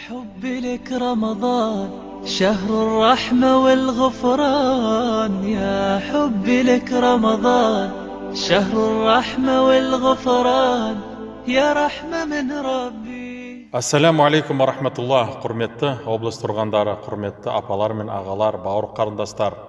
حبي لك رمضان شهر الرحمة والغفران. يا حبي لك رمضان شهر الرحمة والغفران. يا رحمة من ربي. Ассаламу алейкум ва рахматуллах. Құрметті облыс тұрғандары, құрметті апалар мен ағалар, бауыр қарындастар.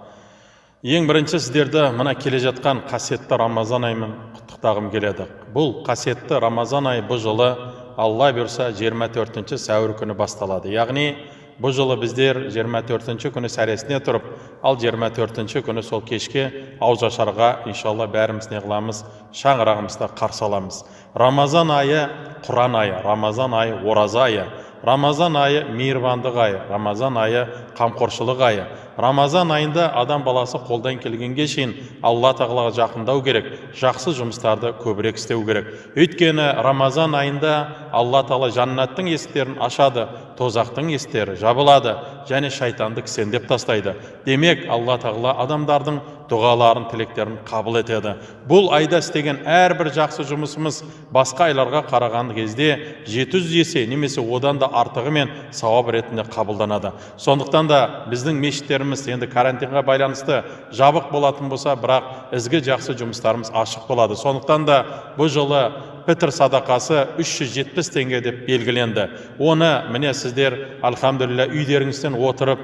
Ең бірінші сіздерді мына келе жатқан қасиетті Рамазан айымен құттықтағым келеді. Бұл қасиетті Рамазан айы бұл жылы Алла бұйырса 24 сәуір күні басталады. Яғни бұл жылы біздер 24 күні сәресіне тұрып, ал 24 күні сол кешке аузашарға иншалла бәріміз не қыламыз, шаңырағымызды қарсы аламыз. Рамазан айы Құран айы, Рамазан айы ораза айы, Рамазан айы мейірбандық айы, Рамазан айы қамқоршылық айы. Рамазан айында адам баласы қолдан келгенге шейін Алла тағалаға жақындау керек, жақсы жұмыстарды көбірек істеу керек. Өйткені Рамазан айында Алла тағала жаннаттың есіктерін ашады, тозақтың есіктері жабылады және шайтанды кісендеп тастайды. Демек Алла тағала адамдардың дұғаларын, тілектерін қабыл етеді. Бұл айда істеген әрбір жақсы жұмысымыз басқа айларға қараған кезде 700 есе немесе одан да артығымен сауап ретінде қабылданады. Сондықтан да біздің мешіттеріміз енді карантинға байланысты жабық болатын болса, бірақ ізгі жақсы жұмыстарымыз ашық болады. Сондықтан да бұл жылы пітір садақасы 370 теңге деп белгіленді. Оны міне сіздер альхамдулилля үйдеріңізден отырып,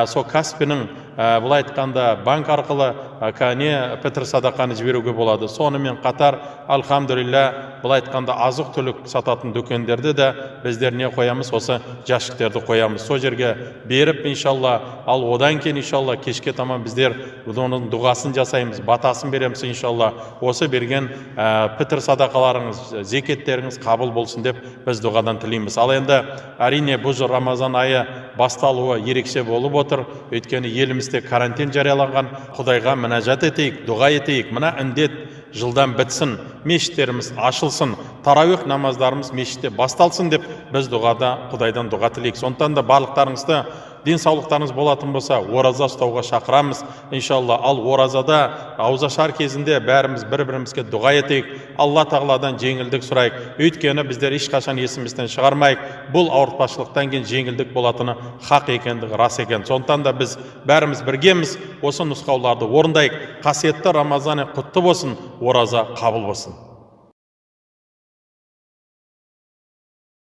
со Каспиның былай айтқанда банк арқылы пітір садақаны жіберуге болады. Сонымен қатар альхамдулилля былай айтқанда азық түлік сататын дүкендерде де біздер не қоямыз, осы жәшіктерді қоямыз. Сол жерге беріп иншалла, ал одан кейін иншалла кешке таман біздер оның дұғасын жасаймыз, батасын береміз иншалла. Осы берген пітір садақаларыңыз, зекеттеріңіз қабыл болсын деп біз дұғадан тілейміз. Ал енді әрине бұл жыл Рамазан айы басталуы ерекше болып отыр. Өйткені елімізде карантин жарияланған. Құдайға мінәжат етейік, дұға етейік. Мына індет жылдан бітсін, мешіттеріміз ашылсын, тарауих намаздарымыз мешітте басталсын деп біз дұғада Құдайдан дұға тілейік. Сондықтан да барлықтарыңызды денсаулықтарыңыз болатын болса, ораза ұстауға шақырамыз иншалла. Ал оразада аузашар кезінде бәріміз бір-бірімізге дұға етейік, Алла тағаладан жеңілдік сұрайық. Өйткені біздер ешқашан есімізден шығармайық, бұл ауыртпашылықтан кейін жеңілдік болатыны хақ екендігі рас екен. Сондықтан да біз бәріміз біргеміз, осы нұсқауларды орындайық. Қасиетті Рамазан құтты болсын, ораза қабыл болсын.